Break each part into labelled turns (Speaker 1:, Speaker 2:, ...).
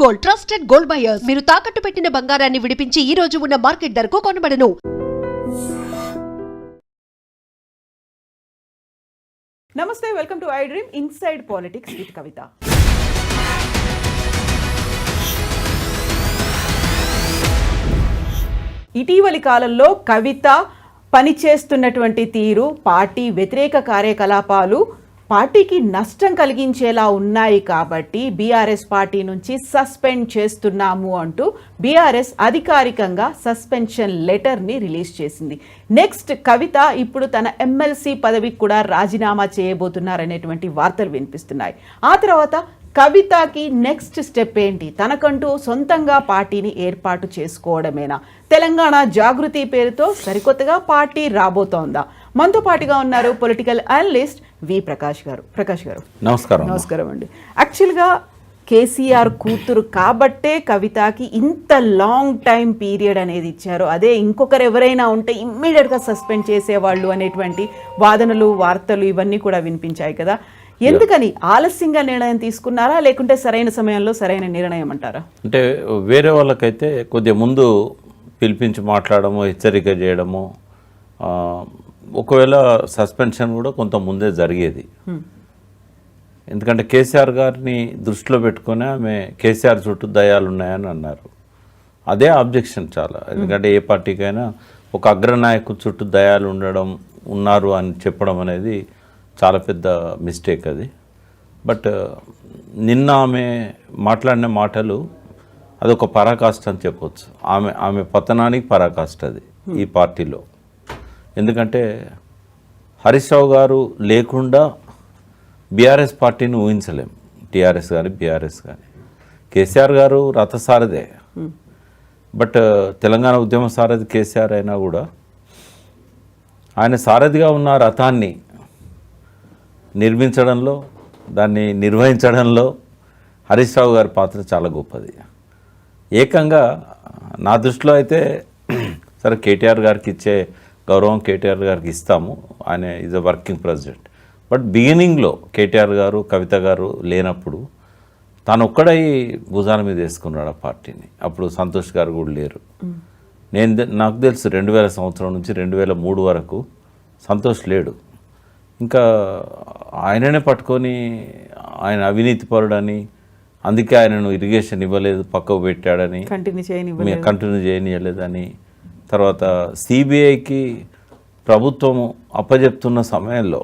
Speaker 1: Gold, trusted gold buyers. మీరు తాకట్టు పెట్టిన బంగారాన్ని విడిపించి ఈ రోజు ఉన్న మార్కెట్ ధరకు కొనబడను.
Speaker 2: నమస్తే, welcome to I dream inside politics with Kavitha. ఇటీవలి కాలంలో కవిత పనిచేస్తున్నటువంటి తీరు, పార్టీ వ్యతిరేక కార్యకలాపాలు పార్టీకి నష్టం కలిగించేలా ఉన్నాయి కాబట్టి బీఆర్ఎస్ పార్టీ నుంచి సస్పెండ్ చేస్తున్నాము అంటూ బీఆర్ఎస్ అధికారికంగా సస్పెన్షన్ లెటర్ని రిలీజ్ చేసింది. నెక్స్ట్ కవిత ఇప్పుడు తన ఎమ్మెల్సీ పదవికి కూడా రాజీనామా చేయబోతున్నారనేటువంటి వార్తలు వినిపిస్తున్నాయి. ఆ తర్వాత కవితకి నెక్స్ట్ స్టెప్ ఏంటి? తనకంటూ సొంతంగా పార్టీని ఏర్పాటు చేసుకోవడమేనా? తెలంగాణ జాగృతి పేరుతో సరికొత్తగా పార్టీ రాబోతోందా? మనతో పాటుగా ఉన్నారు పొలిటికల్ అనలిస్ట్ వి ప్రకాష్ గారు. ప్రకాష్ గారు
Speaker 3: నమస్కారం.
Speaker 2: నమస్కారం అండి. యాక్చువల్గా కేసీఆర్ కూతురు కాబట్టే కవితకి ఇంత లాంగ్ టైం పీరియడ్ అనేది ఇచ్చారు. అదే ఇంకొకరు ఎవరైనా ఉంటే ఇమ్మీడియట్గా సస్పెండ్ చేసేవాళ్ళు అనేటువంటి వాదనలు, వార్తలు ఇవన్నీ కూడా వినిపించాయి కదా. ఎందుకని ఆలస్యంగా నిర్ణయం తీసుకున్నారా, లేకుంటే సరైన సమయంలో సరైన నిర్ణయం అంటారా?
Speaker 3: అంటే వేరే వాళ్ళకైతే కొద్దిగా ముందు పిలిపించి మాట్లాడము, హెచ్చరిక చేయడము, ఒకవేళ సస్పెన్షన్ కూడా కొంత ముందే జరిగేది. ఎందుకంటే కేసీఆర్ గారిని దృష్టిలో పెట్టుకొని ఆమె కేసీఆర్ చుట్టూ దయాలు ఉన్నాయని అన్నారు. అదే ఆబ్జెక్షన్ చాలా. ఎందుకంటే ఏ పార్టీకైనా ఒక అగ్రనాయకు చుట్టూ దయాలు ఉన్నారు అని చెప్పడం అనేది చాలా పెద్ద మిస్టేక్ అది. బట్ నిన్న ఆమె మాట్లాడిన మాటలు అదొక పరాకాష్ట అని చెప్పవచ్చు. ఆమె పతనానికి పరాకాష్ట అది ఈ పార్టీలో. ఎందుకంటే హరీష్ రావు గారు లేకుండా బీఆర్ఎస్ పార్టీని ఊహించలేం. టీఆర్ఎస్ కానీ బీఆర్ఎస్ కానీ. కేసీఆర్ గారు రథసారథే, బట్ తెలంగాణ ఉద్యమ సారథి కేసీఆర్ అయినా కూడా ఆయన సారథిగా ఉన్న రథాన్ని నిర్మించడంలో, దాన్ని నిర్వహించడంలో హరీష్ రావు గారి పాత్ర చాలా గొప్పది. ఏకంగా నా దృష్టిలో అయితే సరే కేటీఆర్ గారికి ఇచ్చే గౌరవం కేటీఆర్ గారికి ఇస్తాము, ఆయన is a working president. But బిగినింగ్లో కేటీఆర్ గారు, కవిత గారు లేనప్పుడు తాను ఒక్కడై భుజాల మీద వేసుకున్నాడు ఆ పార్టీని. అప్పుడు సంతోష్ గారు కూడా లేరు. నాకు తెలుసు 2000 సంవత్సరం నుంచి 2003 వరకు సంతోష్ లేడు. ఇంకా ఆయననే పట్టుకొని ఆయన అవినీతి పరుడని, అందుకే ఆయనను ఇరిగేషన్ ఇవ్వలేదు, పక్కకు పెట్టాడని, కంటిన్యూ చేయనియలేదని, తర్వాత సిబిఐకి ప్రభుత్వం అప్పజెప్తున్న సమయంలో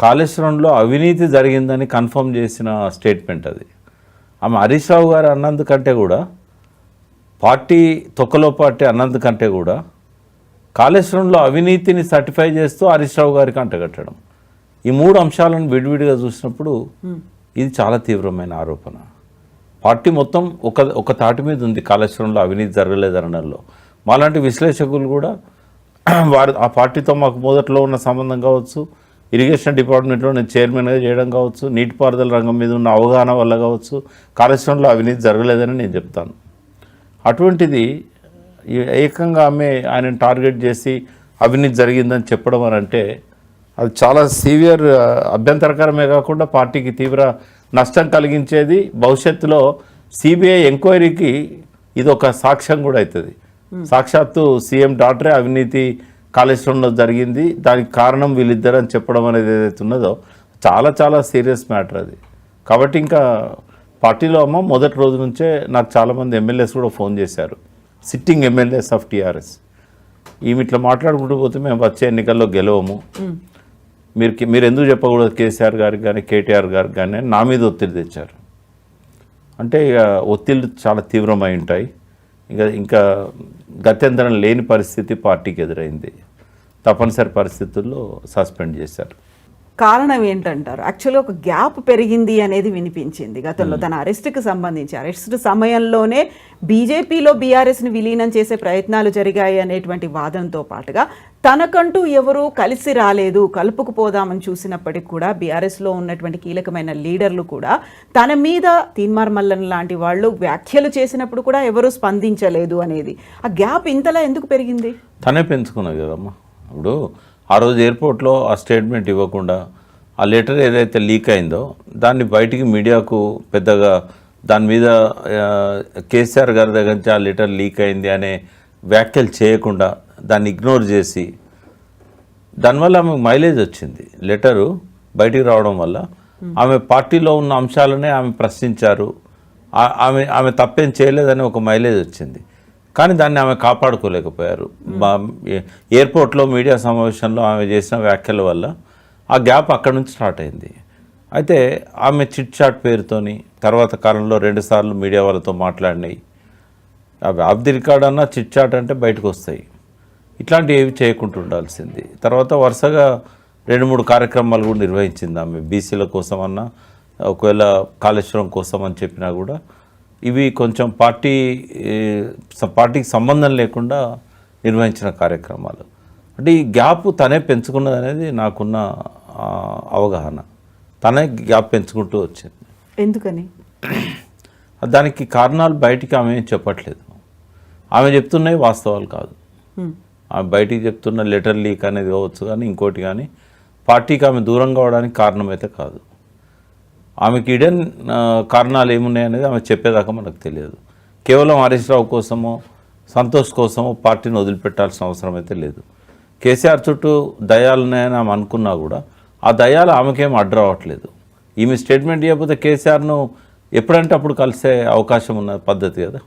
Speaker 3: కాళేశ్వరంలో అవినీతి జరిగిందని కన్ఫర్మ్ చేసిన స్టేట్మెంట్ అది. ఆమె హరీష్ రావు గారు అన్నందుకంటే కూడా, పార్టీ తొక్కలో పార్టీ అన్నందుకంటే కూడా కాళేశ్వరంలో అవినీతిని సర్టిఫై చేస్తూ హరీష్ రావు గారికి అంటగట్టడం. ఈ 3 అంశాలను విడివిడిగా చూసినప్పుడు ఇది చాలా తీవ్రమైన ఆరోపణ. పార్టీ మొత్తం ఒక తాటి మీద ఉంది కాళేశ్వరంలో అవినీతి జరగలేదనడంలో. మాలాంటి విశ్లేషకులు కూడా ఆ పార్టీతో మాకు మొదట్లో ఉన్న సంబంధం కావచ్చు, ఇరిగేషన్ డిపార్ట్మెంట్లో నేను చైర్మన్గా చేయడం కావచ్చు, నీటిపారుదల రంగం మీద ఉన్న అవగాహన వల్ల కావచ్చు, కాళేశ్వరంలో అవినీతి జరగలేదని నేను చెప్తాను. అటువంటిది ఏకంగా ఆయనను టార్గెట్ చేసి అవినీతి జరిగిందని చెప్పడం అని అంటే అది చాలా సీవియర్ అభ్యంతరకరమే కాకుండా పార్టీకి తీవ్ర నష్టం కలిగించేది. భవిష్యత్తులో సిబిఐ ఎంక్వైరీకి ఇది ఒక సాక్ష్యం కూడా అవుతుంది. సాక్షాత్తు సీఎం డాక్టరే అవినీతి కాళేశ్వరంలో జరిగింది, దానికి కారణం వీళ్ళిద్దరు అని చెప్పడం అనేది ఏదైతే ఉన్నదో చాలా చాలా సీరియస్ మ్యాటర్ అది. కాబట్టి ఇంకా పార్టీలో మొదటి రోజు నుంచే నాకు చాలామంది ఎమ్మెల్యేస్ కూడా ఫోన్ చేశారు, సిట్టింగ్ ఎమ్మెల్యేస్ ఆఫ్ టీఆర్ఎస్. ఈమె ఇట్లా మాట్లాడుకుంటూ పోతే మేము వచ్చే ఎన్నికల్లో గెలవము, మీరు ఎందుకు చెప్పకూడదు కేసీఆర్ గారికి కానీ కేటీఆర్ గారికి కానీ నా మీద ఒత్తిడి తెచ్చారు. అంటే ఇక ఒత్తిళ్ళు చాలా తీవ్రమై ఉంటాయి. ఇంకా గత్యంతరం లేని పరిస్థితి పార్టీకి ఎదురైంది. తప్పనిసరి పరిస్థితుల్లో సస్పెండ్ చేశారు.
Speaker 2: కారణం ఏంటంటారు? యాక్చువల్గా ఒక గ్యాప్ పెరిగింది అనేది వినిపించింది గతంలో. తన అరెస్ట్కి సంబంధించి అరెస్ట్ సమయంలోనే బీజేపీలో బీఆర్ఎస్ని విలీనం చేసే ప్రయత్నాలు జరిగాయి అనేటువంటి వాదనతో పాటుగా తనకంటూ ఎవరూ కలిసి రాలేదు, కలుపుకుపోదామని చూసినప్పటికి కూడా బీఆర్ఎస్లో ఉన్నటువంటి కీలకమైన లీడర్లు కూడా తన మీద తీన్మార్ మల్లన్ లాంటి వాళ్ళు వ్యాఖ్యలు చేసినప్పుడు కూడా ఎవరూ స్పందించలేదు అనేది. ఆ గ్యాప్ ఇంతలా ఎందుకు పెరిగింది?
Speaker 3: తనే పెంచుకున్నది కదమ్మా. ఇప్పుడు ఆ రోజు ఎయిర్పోర్ట్లో ఆ స్టేట్మెంట్ ఇవ్వకుండా ఆ లెటర్ ఏదైతే లీక్ అయిందో దాన్ని బయటికి మీడియాకు పెద్దగా దాని మీద కేసీఆర్ గారి దగ్గర నుంచి ఆ లెటర్ లీక్ అయింది అనే వ్యాఖ్యలు చేయకుండా దాన్ని ఇగ్నోర్ చేసి దానివల్ల ఆమెకు మైలేజ్ వచ్చింది. లెటరు బయటికి రావడం వల్ల ఆమె పార్టీలో ఉన్న అంశాలనే ఆమె ప్రశ్నించారు, ఆమె తప్పేం చేయలేదని ఒక మైలేజ్ వచ్చింది. కానీ దాన్ని ఆమె కాపాడుకోలేకపోయారు. ఎయిర్పోర్ట్లో మీడియా సమావేశంలో ఆమె చేసిన వ్యాఖ్యల వల్ల ఆ గ్యాప్ అక్కడి నుంచి స్టార్ట్ అయింది. అయితే ఆమె చిట్ చాట్ పేరుతోని తర్వాత కాలంలో 2 సార్లు మీడియా వాళ్ళతో మాట్లాడినాయి. అవి ఆఫ్ ది రికార్డ్ అన్నా చిట్ చాట్ అంటే బయటకు వస్తాయి. ఇట్లాంటివి ఏవి చేయకుండా ఉండాల్సింది. తర్వాత వరుసగా 2-3 కార్యక్రమాలు కూడా నిర్వహించింది ఆమె. బీసీల కోసం అన్నా, ఒకవేళ కాళేశ్వరం కోసం అని చెప్పినా కూడా ఇవి కొంచెం పార్టీకి సంబంధం లేకుండా నిర్వహించిన కార్యక్రమాలు. అంటే ఈ గ్యాప్ తనే పెంచుకున్నది అనేది నాకున్న అవగాహన. తనే గ్యాప్ పెంచుకుంటూ వచ్చింది.
Speaker 2: ఎందుకని?
Speaker 3: దానికి కారణాలు బయటికి ఆమె ఏం చెప్పట్లేదు. ఆమె చెప్తున్నాయి వాస్తవాలు కాదు. ఆమె బయటికి చెప్తున్న లెటర్ లీక్ అనేది కావచ్చు కానీ ఇంకోటి కానీ పార్టీకి ఆమె దూరం కావడానికి కారణమైతే కాదు. ఆమెకి ఇడెన్ కారణాలు ఏమున్నాయి అనేది ఆమె చెప్పేదాకా మనకు తెలియదు. కేవలం హరీష్ రావు కోసమో సంతోష్ కోసమో పార్టీని వదిలిపెట్టాల్సిన అవసరం అయితే లేదు. కేసీఆర్ చుట్టూ దయాలున్నాయని ఆమె అనుకున్నా కూడా ఆ దయాలు ఆమెకేం అడ్డు రావట్లేదు. ఈమె స్టేట్మెంట్ ఇవ్వకపోతే కేసీఆర్ను ఎప్పుడంటే అప్పుడు కలిసే అవకాశం ఉన్న పద్ధతి కదా.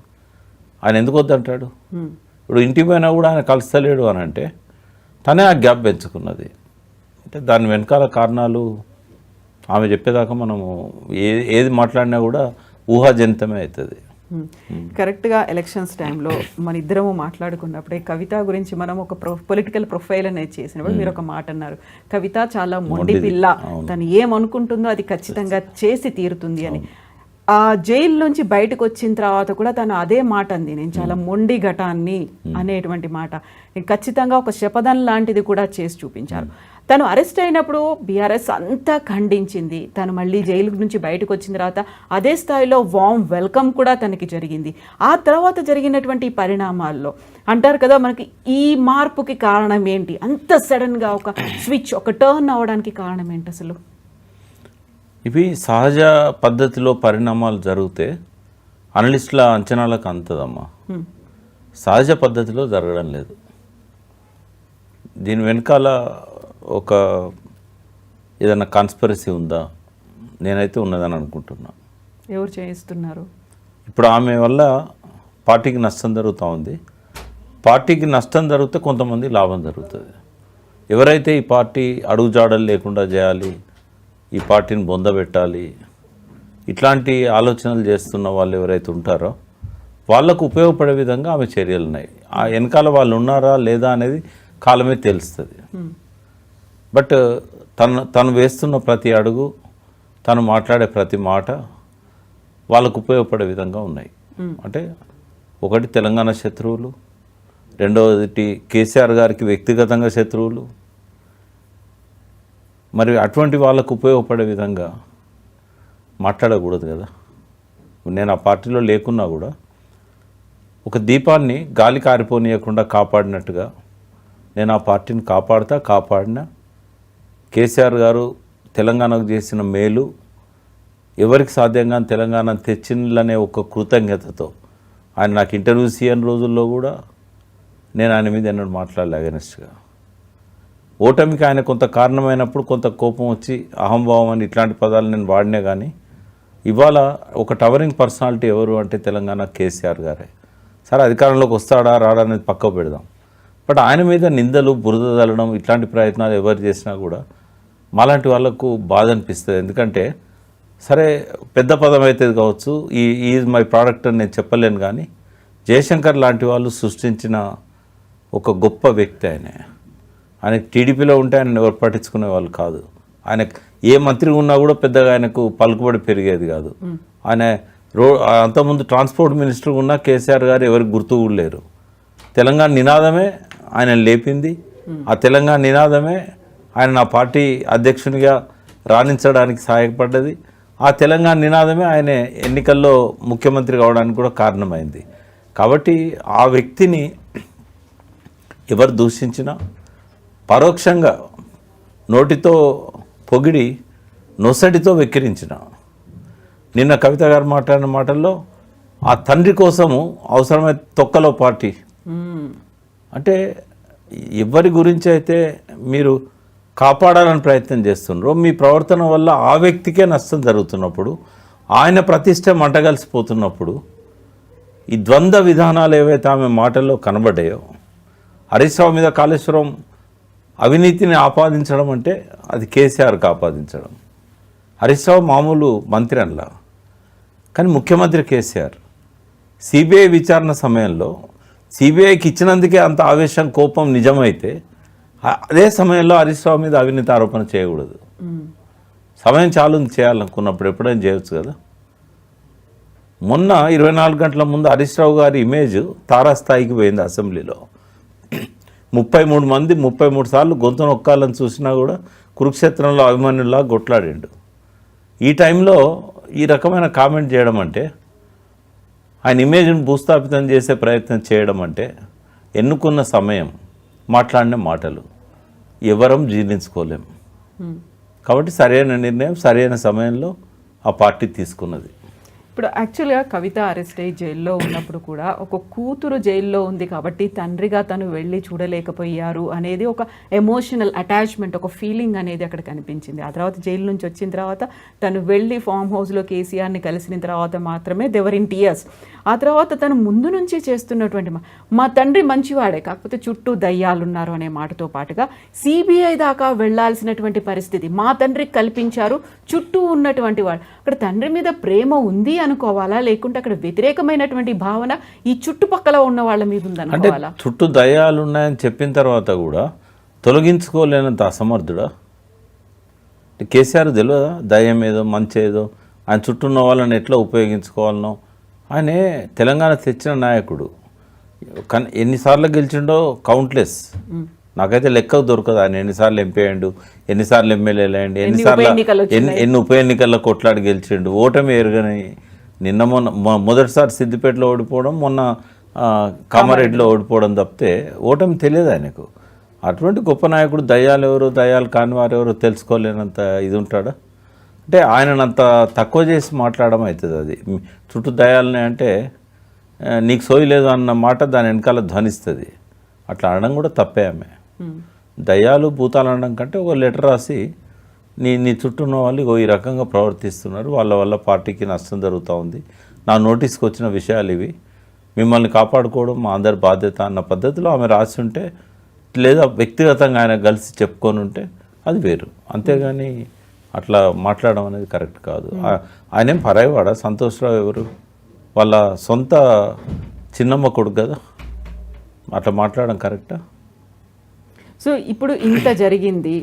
Speaker 3: ఆయన ఎందుకు వద్దంటాడు? ఇప్పుడు ఇంటికి పోయినా కూడా ఆయన కలుస్తలేడు అని అంటే తనే ఆ గ్యాప్ పెంచుకున్నది. అంటే దాని వెనకాల కారణాలు ఆమె చెప్పేదాకా మనము ఏది మాట్లాడినా కూడా ఊహాజనితమే అవుతుంది.
Speaker 2: కరెక్ట్గా ఎలక్షన్స్ టైంలో మన ఇద్దరము మాట్లాడుకున్నప్పుడే కవిత గురించి మనం ఒక పొలిటికల్ ప్రొఫైల్ అనేది చేసినప్పుడు మీరు ఒక మాట అన్నారు, కవిత చాలా మొండి పిల్ల, తను ఏమనుకుంటుందో అది ఖచ్చితంగా చేసి తీరుతుంది అని. ఆ జైలు నుంచి బయటకు వచ్చిన తర్వాత కూడా తను అదే మాట అంది, నేను చాలా మొండి ఘటాన్ని అనేటువంటి మాట. ఖచ్చితంగా ఒక శపథం లాంటిది కూడా చేసి చూపించారు. తను అరెస్ట్ అయినప్పుడు బీఆర్ఎస్ అంతా ఖండించింది. తను మళ్ళీ జైలు నుంచి బయటకు వచ్చిన తర్వాత అదే స్థాయిలో వామ్ వెల్కమ్ కూడా తనకి జరిగింది. ఆ తర్వాత జరిగినటువంటి పరిణామాల్లో అంటారు కదా, మనకి ఈ మార్పుకి కారణం ఏంటి, అంత సడన్గా ఒక స్విచ్, ఒక టర్న్ అవ్వడానికి కారణం ఏంటి అసలు?
Speaker 3: ఇవి సహజ పద్ధతిలో పరిణామాలు జరిగితే అనలిస్టుల అంచనాలకు అంతదమ్మా. సహజ పద్ధతిలో జరగడం లేదు. దీని వెనకాల ఒక ఏదైనా కాన్స్పిరసీ ఉందా? నేనైతే ఉన్నదని అనుకుంటున్నా.
Speaker 2: ఎవరు చేయిస్తున్నారు?
Speaker 3: ఇప్పుడు ఆమె వల్ల పార్టీకి నష్టం జరుగుతూ ఉంది. పార్టీకి నష్టం జరిగితే కొంతమంది లాభం జరుగుతుంది. ఎవరైతే ఈ పార్టీ అడుగుజాడలు లేకుండా చేయాలి, ఈ పార్టీని బొందబెట్టాలి, ఇట్లాంటి ఆలోచనలు చేస్తున్న వాళ్ళు ఎవరైతే ఉంటారో వాళ్ళకు ఉపయోగపడే విధంగా ఆమె చర్యలు ఉన్నాయి. ఆ వెనకాల వాళ్ళు ఉన్నారా లేదా అనేది కాలమే తెలుస్తుంది. బట్ తను వేస్తున్న ప్రతి అడుగు, తను మాట్లాడే ప్రతి మాట వాళ్ళకు ఉపయోగపడే విధంగా ఉన్నాయి. అంటే ఒకటి తెలంగాణ శత్రువులు, రెండవది కేసీఆర్ గారికి వ్యక్తిగతంగా శత్రువులు. మరి అటువంటి వాళ్ళకు ఉపయోగపడే విధంగా మాట్లాడకూడదు కదా. నేను ఆ పార్టీలో లేకున్నా కూడా ఒక దీపాన్ని గాలి కారిపోనీయకుండా కాపాడినట్టుగా నేను ఆ పార్టీని కాపాడినా కేసీఆర్ గారు తెలంగాణకు చేసిన మేలు ఎవరికి సాధ్యంగా తెలంగాణ తెచ్చిందనే ఒక కృతజ్ఞతతో ఆయన నాకు ఇంటర్వ్యూస్ ఇయ్యని రోజుల్లో కూడా నేను ఆయన మీద ఎన్నడూ మాట్లాడలే అగెనిస్ట్గా. ఓటమికి ఆయన కొంత కారణమైనప్పుడు కొంత కోపం వచ్చి అహంభావం అని ఇట్లాంటి పదాలు నేను వాడినా కానీ ఇవాళ ఒక టవరింగ్ పర్సనాలిటీ ఎవరు అంటే తెలంగాణ కేసీఆర్ గారే. సరే అధికారంలోకి వస్తాడా రాడా అనేది పక్కకు పెడదాం. బట్ ఆయన మీద నిందలు, బురద చల్లడం ఇట్లాంటి ప్రయత్నాలు ఎవరు చేసినా కూడా మాలాంటి వాళ్ళకు బాధ అనిపిస్తుంది. ఎందుకంటే సరే పెద్ద పదం అయితే కావచ్చు, ఈజ్ మై ప్రోడక్ట్ అని నేను చెప్పలేను, కానీ జయశంకర్ లాంటి వాళ్ళు సృష్టించిన ఒక గొప్ప వ్యక్తి ఆయన టీడీపీలో ఉంటే ఆయన ఎవరు పట్టించుకునే వాళ్ళు కాదు. ఆయన ఏ మంత్రి ఉన్నా కూడా పెద్దగా ఆయనకు పలుకుబడి పెరిగేది కాదు. ఆయన అంతకుముందు ట్రాన్స్పోర్ట్ మినిస్టర్ ఉన్నా కేసీఆర్ గారు ఎవరికి గుర్తు కూడా లేరు. తెలంగాణ నినాదమే ఆయన లేపింది. ఆ తెలంగాణ నినాదమే ఆయన నా పార్టీ అధ్యక్షునిగా రాణించడానికి సహాయపడ్డది. ఆ తెలంగాణ నినాదమే ఆయన ఎన్నికల్లో ముఖ్యమంత్రి కావడానికి కూడా కారణమైంది. కాబట్టి ఆ వ్యక్తిని ఎవరు దూషించినా పరోక్షంగా నోటితో పొగిడి నొసటితో వెక్కిరించిన నిన్న కవిత గారు మాట్లాడిన మాటల్లో ఆ తండ్రి కోసము అవసరమైతే తొక్కలో పార్టీ అంటే ఎవరి గురించి అయితే మీరు కాపాడాలని ప్రయత్నం చేస్తున్నారో మీ ప్రవర్తన వల్ల ఆ వ్యక్తికే నష్టం జరుగుతున్నప్పుడు ఆయన ప్రతిష్ట మంటగలిసిపోతున్నప్పుడు ఈ ద్వంద్వ విధానాలు ఏవైతే ఆమె మాటల్లో కనబడ్డాయో హరీష్ రావు మీద కాళేశ్వరం అవినీతిని ఆపాదించడం అంటే అది కేసీఆర్కి ఆపాదించడం. హరీష్ రావు మామూలు మంత్రి అనలా, కానీ ముఖ్యమంత్రి కేసీఆర్ సిబిఐ విచారణ సమయంలో సిబిఐకి ఇచ్చినందుకే అంత ఆవేశం కోపం నిజమైతే అదే సమయంలో హరీష్ రావు మీద అవినీతి ఆరోపణ చేయకూడదు. సమయం చాలు చేయాలనుకున్నప్పుడు ఎప్పుడైనా చేయొచ్చు కదా. మొన్న 24 గంటల ముందు హరీష్ రావు గారి ఇమేజ్ తారాస్థాయికి పోయింది. అసెంబ్లీలో 33 మంది 33 సార్లు గొంతు నొక్కాలని చూసినా కూడా కురుక్షేత్రంలో అభిమన్యుల్లా కొట్లాడిండు. ఈ టైంలో ఈ రకమైన కామెంట్ చేయడం అంటే ఆయన ఇమేజ్ను భూస్థాపితం చేసే ప్రయత్నం చేయడం అంటే ఎన్నుకున్న సమయం మాట్లాడిన మాటలు ఎవరం జీర్ణించుకోలేం. కాబట్టి సరైన నిర్ణయం సరైన సమయంలో ఆ పార్టీ తీసుకున్నది.
Speaker 2: ఇప్పుడు యాక్చువల్గా కవిత అరెస్ట్ అయ్యి జైల్లో ఉన్నప్పుడు కూడా ఒక కూతురు జైల్లో ఉంది కాబట్టి తండ్రిగా తను వెళ్ళి చూడలేకపోయారు అనేది ఒక ఎమోషనల్ అటాచ్మెంట్, ఒక ఫీలింగ్ అనేది అక్కడ కనిపించింది. ఆ తర్వాత జైలు నుంచి వచ్చిన తర్వాత తను వెళ్ళి ఫామ్ హౌస్లో కేసీఆర్ని కలిసిన తర్వాత మాత్రమే దెవర్ ఇన్ టీయర్స్. ఆ తర్వాత తను ముందు నుంచి చేస్తున్నటువంటి మా తండ్రి మంచివాడే కాకపోతే చుట్టూ దయ్యాలు ఉన్నారు అనే మాటతో పాటుగా సిబిఐ దాకా వెళ్లాల్సినటువంటి పరిస్థితి మా తండ్రికి కల్పించారు చుట్టూ ఉన్నటువంటి వాడు. అక్కడ తండ్రి మీద ప్రేమ ఉంది అనుకోవాలా, లేకుంటే అక్కడ వ్యతిరేకమైనటువంటి భావన ఈ చుట్టుపక్కల ఉన్న వాళ్ళ మీద ఉందనుకోవాలా?
Speaker 3: చుట్టూ దయ్యాలు ఉన్నాయని చెప్పిన తర్వాత కూడా తొలగించుకోలేనంత అసమర్థుడా కేసీఆర్? తెలియదా దయ్యం ఏదో మంచి ఏదో ఆయన చుట్టూ ఉన్న వాళ్ళని ఎట్లా ఉపయోగించుకోవాలనో? ఆయనే తెలంగాణ తెచ్చిన నాయకుడు. కానీ ఎన్నిసార్లు గెలిచిండో కౌంట్లెస్, నాకైతే లెక్క దొరకదు. ఆయన ఎన్నిసార్లు ఎంపీ అయ్యిండు, ఎన్నిసార్లు ఎమ్మెల్యేలు అయ్యండి, ఎన్ని ఉప ఎన్నికల్లో కొట్లాడి గెలిచిండు. ఓటమి ఎరుగని నిన్న మొదటిసారి సిద్దిపేటలో ఓడిపోవడం, మొన్న కామారెడ్డిలో ఓడిపోవడం తప్పితే ఓటమి తెలియదు ఆయనకు. అటువంటి గొప్ప నాయకుడు దయ్యాలు ఎవరో దయ్యాలు కాని వారు ఎవరో తెలుసుకోలేనంత ఇది ఉంటాడా? అంటే ఆయనను అంత తక్కువ చేసి మాట్లాడడం అవుతుంది. అది చుట్టూ దయాలని అంటే నీకు సోయలేదు అన్న మాట దాని వెనకాల ధ్వనిస్తుంది. అట్లా అనడం కూడా తప్పే. ఆమె దయ్యాలు భూతాలు అనడం కంటే ఒక లెటర్ రాసి నీ చుట్టూ ఉన్న వాళ్ళు ఈ రకంగా ప్రవర్తిస్తున్నారు, వాళ్ళ వల్ల పార్టీకి నష్టం జరుగుతూ ఉంది, నా నోటీస్కి వచ్చిన విషయాలు ఇవి, మిమ్మల్ని కాపాడుకోవడం మా అందరి బాధ్యత అన్న పద్ధతిలో ఆమె రాసి ఉంటే, లేదా వ్యక్తిగతంగా ఆయన కలిసి చెప్పుకొని ఉంటే అది వేరు. అంతేగాని అట్లా మాట్లాడడం అనేది కరెక్ట్ కాదు. ఆయనేం పరాయివాడా? సంతోష్రావు ఎవరు? వాళ్ళ సొంత చిన్నమ్మ కొడుకు కదా. అట్లా మాట్లాడడం కరెక్టా?
Speaker 2: సో ఇప్పుడు ఇంత జరిగింది,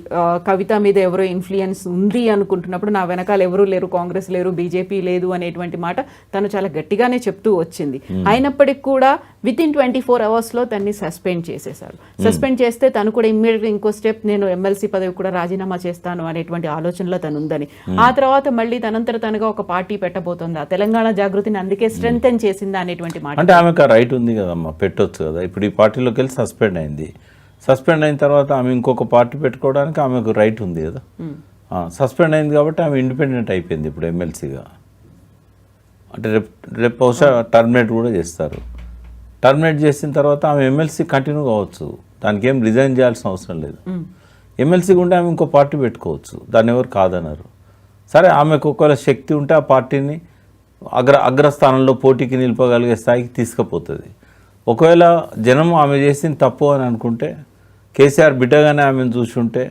Speaker 2: కవిత మీద ఎవరో ఇన్ఫ్లుయెన్స్ ఉంది అనుకుంటున్నప్పుడు నా వెనకాల ఎవరూ లేరు, కాంగ్రెస్ లేరు, బీజేపీ లేదు అనేటువంటి మాట తను చాలా గట్టిగానే చెప్తూ వచ్చింది. అయినప్పటికీ కూడా విత్ ఇన్ 24 అవర్స్లో తన్ని సస్పెండ్ చేసేశారు. సస్పెండ్ చేస్తే తను కూడా ఇమ్మీడియట్గా ఇంకో స్టెప్, నేను ఎమ్మెల్సీ పదవి కూడా రాజీనామా చేస్తాను అనేటువంటి ఆలోచనలో తను ఉందని. ఆ తర్వాత మళ్ళీ తనంతట తనగా ఒక పార్టీ పెట్టబోతుందా, తెలంగాణ జాగృతిని అందుకే స్ట్రెంథెన్ చేసిందా అనేటువంటి మాట.
Speaker 3: అంటే ఆమెకు రైట్ ఉంది కదమ్మా, పెట్టొచ్చు కదా. ఇప్పుడు ఈ పార్టీలోకి వెళ్ళి సస్పెండ్ అయింది. సస్పెండ్ అయిన తర్వాత ఆమె ఇంకొక పార్టీ పెట్టుకోవడానికి ఆమెకు రైట్ ఉంది కదా. సస్పెండ్ అయింది కాబట్టి ఆమె ఇండిపెండెంట్ అయిపోయింది ఇప్పుడు ఎమ్మెల్సీగా. అంటే రేపు బహుశా టర్మినేట్ కూడా చేస్తారు. టర్మినేట్ చేసిన తర్వాత ఆమె ఎమ్మెల్సీ కంటిన్యూ కావచ్చు, దానికి ఏం రిజైన్ చేయాల్సిన అవసరం లేదు. ఎమ్మెల్సీ ఉంటే ఆమె ఇంకో పార్టీ పెట్టుకోవచ్చు, దాన్ని ఎవరు కాదన్నారు. సరే, ఆమెకు ఒకవేళ శక్తి ఉంటే ఆ పార్టీని అగ్రస్థానంలో పోటీకి నిలపగలిగే స్థాయికి తీసుకుపోతుంది. ఒకవేళ జనం ఆమె చేసింది తప్పు అని అనుకుంటే, కేసీఆర్ బిడ్డగానే ఆమెను చూసుంటే,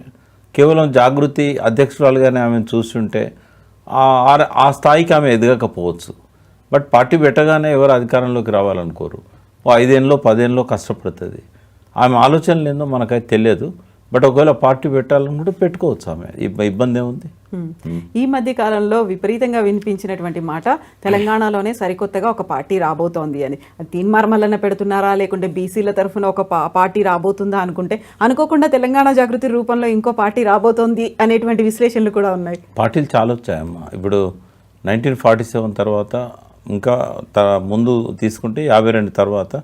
Speaker 3: కేవలం జాగృతి అధ్యక్షురాలుగానే ఆమెను చూస్తుంటే ఆ స్థాయికి ఆమె ఎదగకపోవచ్చు. బట్ పార్టీ పెట్టగానే ఎవరు అధికారంలోకి రావాలనుకోరు. 5 ఏళ్ళలో 10 ఏళ్ళలో కష్టపడుతుంది. ఆమె ఆలోచనలు ఏందో మనకైతే తెలియదు. బట్ ఒకవేళ పార్టీ పెట్టాలనుకుంటే పెట్టుకోవచ్చు, ఆమె ఇబ్బంది ఏముంది.
Speaker 2: ఈ మధ్య కాలంలో విపరీతంగా వినిపించినటువంటి మాట తెలంగాణలోనే సరికొత్తగా ఒక పార్టీ రాబోతోంది అని. తీన్మార్మల్లన్న పెడుతున్నారా, లేకుంటే బీసీల తరఫున ఒక పార్టీ రాబోతుందా అనుకుంటే, అనుకోకుండా తెలంగాణ జాగృతి రూపంలో ఇంకో పార్టీ రాబోతోంది అనేటువంటి విశ్లేషణలు కూడా ఉన్నాయి.
Speaker 3: పార్టీలు చాలా వచ్చాయమ్మా. ఇప్పుడు 1947 తర్వాత ఇంకా ముందు తీసుకుంటే 52 తర్వాత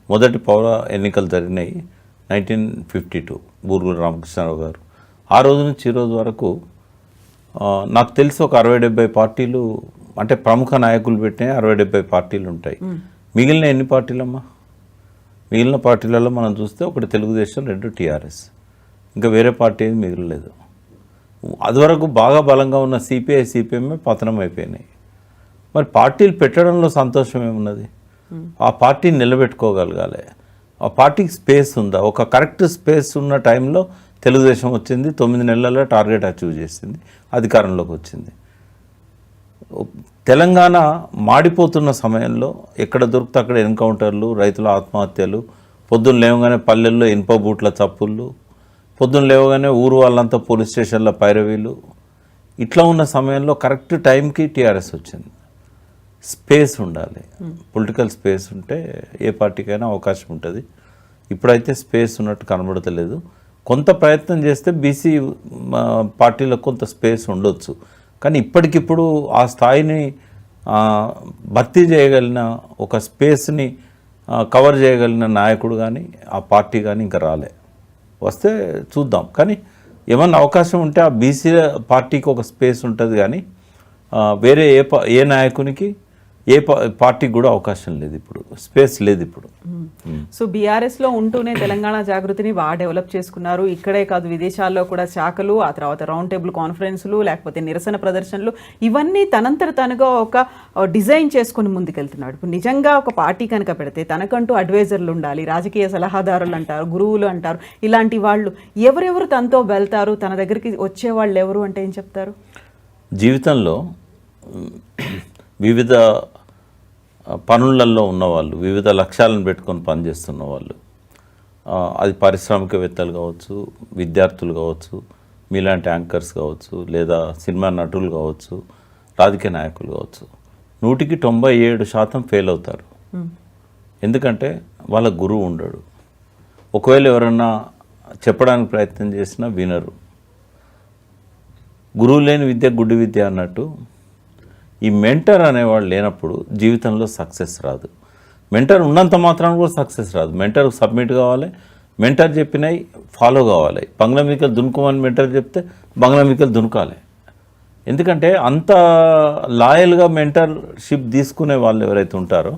Speaker 3: మొదటి పౌర ఎన్నికలు జరిగినాయి 1952 బూరుగుల రామకృష్ణారావు గారు. ఆ రోజు నుంచి ఈ రోజు వరకు నాకు తెలిసి ఒక 60-70 పార్టీలు అంటే ప్రముఖ నాయకులు పెట్టిన 60-70 పార్టీలు ఉంటాయి. మిగిలిన ఎన్ని పార్టీలమ్మా? మిగిలిన పార్టీలలో మనం చూస్తే ఒకటి తెలుగుదేశం, 2 టీఆర్ఎస్, ఇంకా వేరే పార్టీ ఏది మిగిలలేదు. అదివరకు బాగా బలంగా ఉన్న సిపిఐ, సిపిఎంఏ పతనం అయిపోయినాయి. మరి పార్టీలు పెట్టడంలో సంతోషం ఏమున్నది? ఆ పార్టీని నిలబెట్టుకోగలగాలి. ఆ పార్టీకి స్పేస్ ఉందా? ఒక కరెక్ట్ స్పేస్ ఉన్న టైంలో తెలుగుదేశం వచ్చింది, 9 నెలల్లో టార్గెట్ అచీవ్ చేసింది, అధికారంలోకి వచ్చింది. తెలంగాణ మాడిపోతున్న సమయంలో ఎక్కడ దొరికితే అక్కడ ఎన్కౌంటర్లు, రైతుల ఆత్మహత్యలు, పొద్దున్న లేవగానే పల్లెల్లో ఇనుప బూట్ల చప్పుళ్ళు, పొద్దున్న లేవగానే ఊరు వాళ్ళంతా పోలీస్ స్టేషన్ల పైరవీలు, ఇట్లా ఉన్న సమయంలో కరెక్ట్ టైంకి టీఆర్ఎస్ వచ్చింది. స్పేస్ ఉండాలి, పొలిటికల్ స్పేస్ ఉంటే ఏ పార్టీకైనా అవకాశం ఉంటుంది. ఇప్పుడైతే స్పేస్ ఉన్నట్టు కనబడతలేదు. కొంత ప్రయత్నం చేస్తే బీసీ పార్టీలకు కొంత స్పేస్ ఉండొచ్చు, కానీ ఇప్పటికిప్పుడు ఆ స్థాయిని భర్తీ చేయగలిగిన, ఒక స్పేస్ని కవర్ చేయగలిగిన నాయకుడు కానీ ఆ పార్టీ కానీ ఇంకా రాలే. వస్తే చూద్దాం, కానీ ఏమన్నా అవకాశం ఉంటే ఆ బీసీ పార్టీకి ఒక స్పేస్ ఉంటుంది, కానీ వేరే ఏ నాయకునికి ఏ పార్టీకి కూడా అవకాశం లేదు, ఇప్పుడు స్పేస్ లేదు ఇప్పుడు.
Speaker 2: సో బీఆర్ఎస్లో ఉంటూనే తెలంగాణ జాగృతిని బాగా డెవలప్ చేసుకున్నారు. ఇక్కడే కాదు, విదేశాల్లో కూడా శాఖలు, ఆ తర్వాత రౌండ్ టేబుల్ కాన్ఫరెన్సులు, లేకపోతే నిరసన ప్రదర్శనలు, ఇవన్నీ తనంతట తనుగా ఒక డిజైన్ చేసుకుని ముందుకెళ్తున్నాడు. ఇప్పుడు నిజంగా ఒక పార్టీ కనుక పెడితే తనకంటూ అడ్వైజర్లు ఉండాలి, రాజకీయ సలహాదారులు అంటారు, గురువులు అంటారు, ఇలాంటి వాళ్ళు ఎవరెవరు తనతో వెళ్తారు, తన దగ్గరికి వచ్చేవాళ్ళు ఎవరు అంటే ఏం చెప్తారు?
Speaker 3: జీవితంలో వివిధ పనులలో ఉన్నవాళ్ళు, వివిధ లక్ష్యాలను పెట్టుకొని పనిచేస్తున్న వాళ్ళు, అది పారిశ్రామికవేత్తలు కావచ్చు, విద్యార్థులు కావచ్చు, మీలాంటి యాంకర్స్ కావచ్చు, లేదా సినిమా నటులు కావచ్చు, రాజకీయ నాయకులు కావచ్చు, 100కి 97% ఫెయిల్ అవుతారు. ఎందుకంటే వాళ్ళ గురువు ఉండడు. ఒకవేళ ఎవరన్నా చెప్పడానికి ప్రయత్నం చేసినా వినరు. గురువు లేని విద్య గుడ్డి విద్య అన్నట్టు ఈ మెంటర్ అనేవాళ్ళు లేనప్పుడు జీవితంలో సక్సెస్ రాదు. మెంటర్ ఉన్నంత మాత్రాన కూడా సక్సెస్ రాదు. మెంటర్ సబ్మిట్ కావాలి, మెంటర్ చెప్పినవి ఫాలో కావాలి. బంగ్లామికలు దునుకోమని మెంటర్ చెప్తే బంగ్లామికలు దునుకాలి. ఎందుకంటే అంత లాయల్గా మెంటర్షిప్ తీసుకునే వాళ్ళు ఎవరైతే ఉంటారో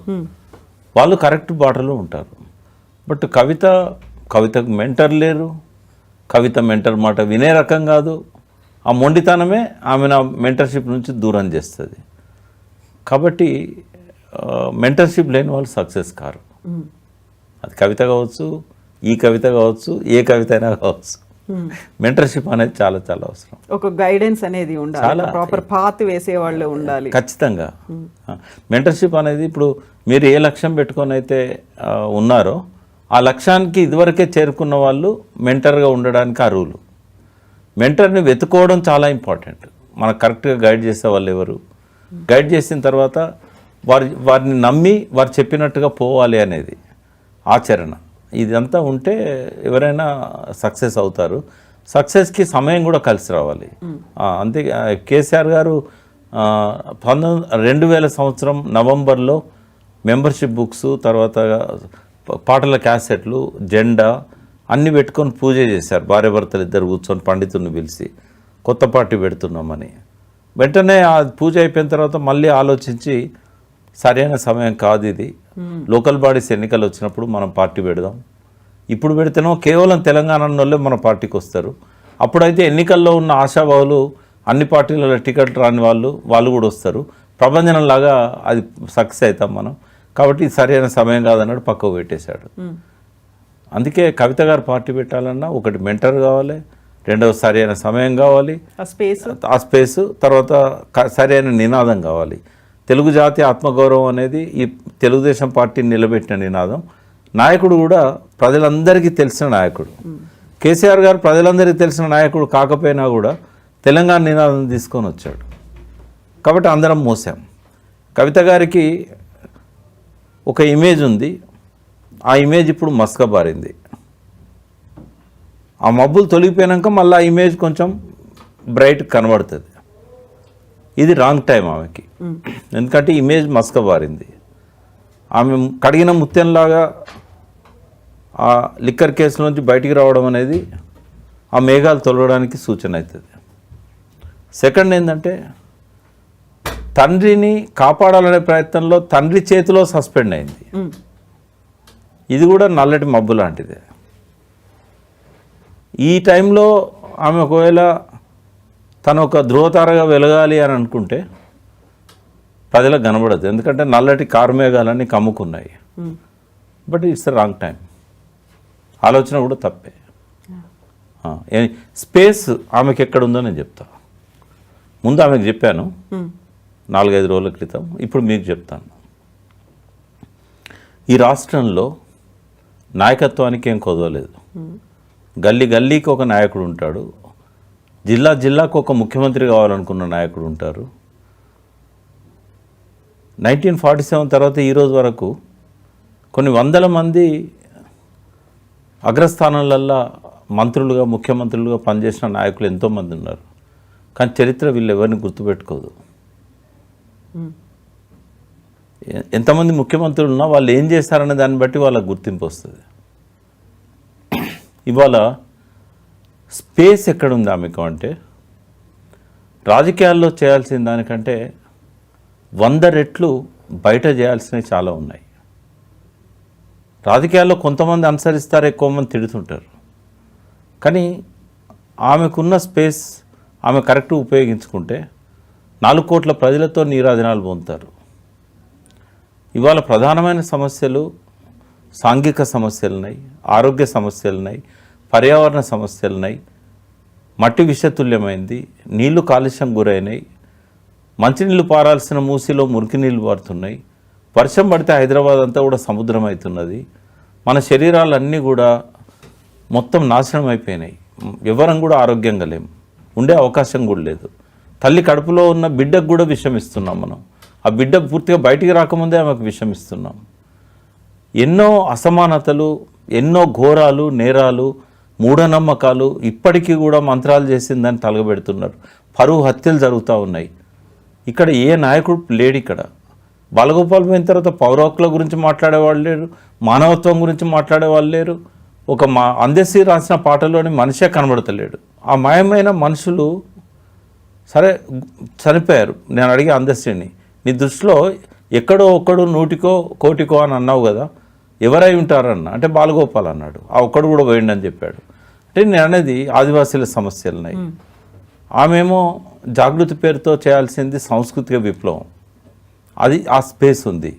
Speaker 3: వాళ్ళు కరెక్ట్ బాటలో ఉంటారు. బట్ కవితకు మెంటర్ లేరు, కవిత మెంటర్ మాట వినే రకం కాదు. ఆ మొండితనమే ఆమె నా మెంటర్షిప్ నుంచి దూరం చేస్తుంది. కాబట్టి మెంటర్షిప్ లేని వాళ్ళు సక్సెస్ కారు. అది కవిత కావచ్చు, ఈ కవిత కావచ్చు, ఏ కవిత అయినా కావచ్చు. మెంటర్షిప్ అనేది చాలా చాలా అవసరం.
Speaker 2: ఒక గైడెన్స్ అనేది ఉండాలి, ప్రాపర్ పాత్ వేసేవాళ్ళు ఉండాలి
Speaker 3: ఖచ్చితంగా. మెంటర్షిప్ అనేది ఇప్పుడు మీరు ఏ లక్ష్యం పెట్టుకొని అయితే ఉన్నారో ఆ లక్ష్యానికి ఇదివరకే చేరుకున్న వాళ్ళు మెంటర్గా ఉండడానికి అర్హులు. మెంటర్ని వెతుకోవడం చాలా ఇంపార్టెంట్. మనకు కరెక్ట్గా గైడ్ చేసే వాళ్ళు ఎవరు, గైడ్ చేసిన తర్వాత వారిని నమ్మి వారు చెప్పినట్టుగా పోవాలి అనేది ఆచరణ. ఇదంతా ఉంటే ఎవరైనా సక్సెస్ అవుతారు. సక్సెస్కి సమయం కూడా కలిసి రావాలి. అంతే. కేసీఆర్ గారు 2000 సంవత్సరం నవంబర్లో మెంబర్షిప్ బుక్స్, తర్వాత పాటల క్యాసెట్లు, జెండా అన్నీ పెట్టుకొని పూజ చేశారు. భార్యాభర్తలు ఇద్దరు కూర్చొని పండితుడిని పిలిచి కొత్త పార్టీ పెడుతున్నామని. వెంటనే ఆ పూజ అయిపోయిన తర్వాత మళ్ళీ ఆలోచించి సరైన సమయం కాదు ఇది, లోకల్ బాడీస్ ఎన్నికలు వచ్చినప్పుడు మనం పార్టీ పెడదాం. ఇప్పుడు పెడితేనో కేవలం తెలంగాణలోనే మన పార్టీకి వస్తారు. అప్పుడైతే ఎన్నికల్లో ఉన్న ఆశావాహులు, అన్ని పార్టీలలో టికెట్ రాని వాళ్ళు కూడా వస్తారు. ప్రభంజనంలాగా అది సక్సెస్ అవుతాం మనం. కాబట్టి సరైన సమయం కాదన్నాడు, పక్కకు పెట్టేశాడు. అందుకే కవిత గారు పార్టీ పెట్టాలన్నా ఒకటి మెంటర్ కావాలి, రెండవ సరైన సమయం కావాలి, ఆ స్పేస్, తర్వాత సరైన నినాదం కావాలి. తెలుగు జాతి ఆత్మగౌరవం అనేది ఈ తెలుగుదేశం పార్టీని నిలబెట్టిన నినాదం. నాయకుడు కూడా ప్రజలందరికీ తెలిసిన నాయకుడు. కేసీఆర్ గారు ప్రజలందరికీ తెలిసిన నాయకుడు కాకపోయినా కూడా తెలంగాణ నినాదం తీసుకొని వచ్చాడు. కాబట్టి అందరం మోసాం. కవిత గారికి ఒక ఇమేజ్ ఉంది, ఆ ఇమేజ్ ఇప్పుడు మస్కబారింది. ఆ మబ్బులు తొలగిపోయాక మళ్ళీ ఆ ఇమేజ్ కొంచెం బ్రైట్ కనబడుతుంది. ఇది రాంగ్ టైం ఆమెకి, ఎందుకంటే ఇమేజ్ మస్కబారింది. ఆమె కడిగిన ముత్యంలాగా ఆ లిక్కర్ కేసు నుంచి బయటికి రావడం అనేది ఆ మేఘాలు తొలగడానికి సూచన అవుతుంది. సెకండ్ ఏంటంటే తండ్రిని కాపాడాలనే ప్రయత్నంలో తండ్రి చేతిలో సస్పెండ్ అయింది. ఇది కూడా నల్లటి మబ్బు లాంటిదే. ఈ టైంలో ఆమె ఒకవేళ తను ఒక ధ్రువతారగా వెలగాలి అని అనుకుంటే ప్రజలకు కనబడదు, ఎందుకంటే నల్లటి కారుమేఘాలన్నీ కమ్ముకున్నాయి. But it's the wrong time. ఆలోచన కూడా తప్పే. స్పేస్ ఆమెకి ఎక్కడ ఉందో నేను చెప్తా. ముందు ఆమెకు చెప్పాను 4-5 రోజుల క్రితం, ఇప్పుడు మీకు చెప్తాను. ఈ రాష్ట్రంలో నాయకత్వానికి ఏం కొదవలేదు. గల్లీ గల్లీకి ఒక నాయకుడు ఉంటాడు, జిల్లాకు ఒక ముఖ్యమంత్రి కావాలనుకున్న నాయకుడు ఉంటారు. 1947 తర్వాత ఈరోజు వరకు కొన్ని వందల మంది అగ్రస్థానాలల్లో మంత్రులుగా ముఖ్యమంత్రులుగా పనిచేసిన నాయకులు ఎంతోమంది ఉన్నారు. కానీ చరిత్ర వీళ్ళు ఎవరిని గుర్తుపెట్టుకోదు. ఎంతమంది ముఖ్యమంత్రులు ఉన్నా వాళ్ళు ఏం చేస్తారనే దాన్ని బట్టి వాళ్ళకు గుర్తింపు వస్తుంది. ఇవాళ స్పేస్ ఎక్కడుంది ఆమెకు అంటే, రాజకీయాల్లో చేయాల్సిన దానికంటే 100 రెట్లు బయట చేయాల్సినవి చాలా ఉన్నాయి. రాజకీయాల్లో కొంతమంది అనుసరిస్తారు, ఎక్కువ మంది తిడుతుంటారు. కానీ ఆమెకున్న స్పేస్ ఆమె కరెక్ట్ ఉపయోగించుకుంటే 4 కోట్ల ప్రజలతో నీరాజనాలు పొందుతారు. ఇవాళ ప్రధానమైన సమస్యలు సాంఘిక సమస్యలున్నాయి, ఆరోగ్య సమస్యలున్నాయి, పర్యావరణ సమస్యలున్నాయి, మట్టి విషతుల్యమైంది, నీళ్లు కాలుష్యం గురైనాయి, మంచినీళ్ళు పారాల్సిన మూసిలో మురికి నీళ్ళు పారుతున్నాయి, వర్షం పడితే హైదరాబాద్ అంతా కూడా సముద్రం అవుతున్నది, మన శరీరాలన్నీ కూడా మొత్తం నాశనం అయిపోయినాయి, ఎవరం కూడా ఆరోగ్యంగా లేము, ఉండే అవకాశం కూడా లేదు. తల్లి కడుపులో ఉన్న బిడ్డకు కూడా విషం ఇస్తున్నాం మనం, ఆ బిడ్డ పూర్తిగా బయటికి రాకముందే ఆమెకు విషం ఇస్తున్నాం. ఎన్నో అసమానతలు, ఎన్నో ఘోరాలు, నేరాలు, మూఢనమ్మకాలు ఇప్పటికీ కూడా మంత్రాలు చేసిందని తలగబెడుతున్నారు. పరువు హత్యలు జరుగుతూ ఉన్నాయి. ఇక్కడ ఏ నాయకుడు లేడు. ఇక్కడ బాలగోపాల్ పోయిన తర్వాత పౌర హక్కుల గురించి మాట్లాడేవాళ్ళు లేరు, మానవత్వం గురించి మాట్లాడేవాళ్ళు లేరు. ఒక అందెశ్రీ రాసిన పాటలోని మనిషే కనబడతలేడు. ఆ మాయమైన మనుషులు సరే చనిపోయారు. నేను అడిగే అందెశ్రీని, నీ దృష్టిలో ఎక్కడో ఒక్కడు 100కో 1,00,00,000 అని అన్నావు కదా, ఎవరై ఉంటారన్న అంటే బాలగోపాల్ అన్నాడు. ఆ ఒక్కడు కూడా పోయిండని చెప్పాడు. అంటే నేను అనేది ఆదివాసీల సమస్యలున్నాయి. ఆమెమో జాగృతి పేరుతో చేయాల్సింది సాంస్కృతిక విప్లవం. అది ఆ స్పేస్ ఉంది,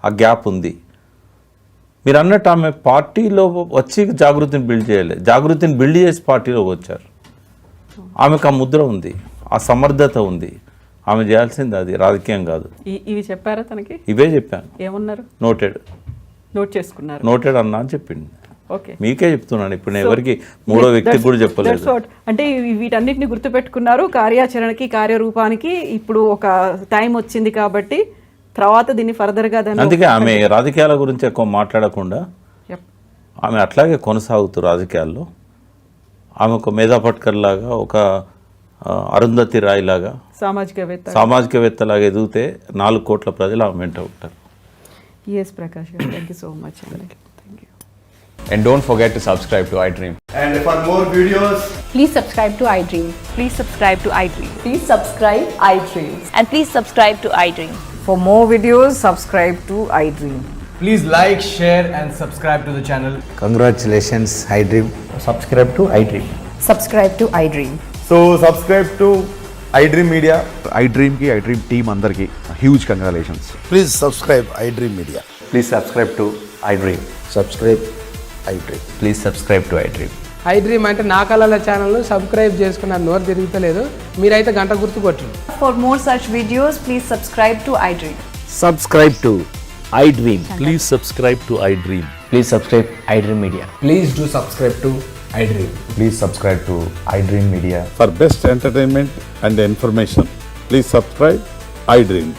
Speaker 3: ఆ గ్యాప్ ఉంది. మీరు అన్నట్టు ఆమె పార్టీలో వచ్చి జాగృతిని బిల్డ్ చేయలేదు, జాగృతిని బిల్డ్ చేసి పార్టీలోకి వచ్చారు. ఆమెకు ఆ ముద్ర ఉంది, ఆ సమర్థత ఉంది. ఆమె చేయాల్సింది అది, రాజకీయం కాదు.
Speaker 2: ఇవి చెప్పారా తనకి?
Speaker 3: ఇవే చెప్పాను.
Speaker 2: ఏమన్నారు? నోట్ చేసుకున్నారు.
Speaker 3: నోటెడ్ అన్నా అని చెప్పింది.
Speaker 2: ఓకే, మీకే
Speaker 3: చెప్తున్నాను. ఇప్పుడు నేను ఎవరికి మూడో వ్యక్తికి కూడా చెప్పలేదు.
Speaker 2: అంటే వీటన్నిటిని గుర్తుపెట్టుకున్నారు. కార్యాచరణకి, కార్యరూపానికి ఇప్పుడు ఒక టైం వచ్చింది కాబట్టి తర్వాత దీన్ని ఫర్దర్గా
Speaker 3: అందుకే ఆమె రాజకీయాల గురించి ఎక్కువ మాట్లాడకుండా ఆమె అట్లాగే కొనసాగుతూ రాజకీయాల్లో ఆమె ఒక మేధా పట్కర్ లాగా, ఒక అరుంధతి రాయ్ లాగా, సామాజికవేత్తలాగా ఎదిగితే 4 కోట్ల ప్రజలు ఆమె వెంట ఉంటారు.
Speaker 2: Yes, Prakash, thank you so much. Thank you.
Speaker 4: And don't forget to subscribe to iDream.
Speaker 5: And for more videos,
Speaker 6: please subscribe to iDream.
Speaker 7: Please subscribe to iDream.
Speaker 6: Please subscribe iDream.
Speaker 7: And please subscribe to iDream.
Speaker 8: For more videos, subscribe to iDream.
Speaker 5: please like, share and subscribe to the channel.
Speaker 9: Congratulations, iDream.
Speaker 5: Subscribe to iDream.
Speaker 6: Subscribe to iDream.
Speaker 5: So subscribe to iDream Media.
Speaker 10: iDream ki iDream team andarki huge congratulations.
Speaker 9: Please subscribe iDream Media.
Speaker 4: Please subscribe to iDream.
Speaker 9: Subscribe iDream.
Speaker 4: Please subscribe to iDream.
Speaker 11: iDream అంటే నా కళల channel subscribe చేసుకున్న నోరు తిరుగుతలేదు, మీరైతే గంట గుర్తు కొట్టండి.
Speaker 7: For more such videos, please subscribe to iDream.
Speaker 9: Subscribe to iDream.
Speaker 12: Please subscribe to iDream.
Speaker 4: Please subscribe iDream Media.
Speaker 5: Please do subscribe to iDream.
Speaker 4: Please subscribe to iDream Media.
Speaker 10: For best entertainment and information, please subscribe iDream.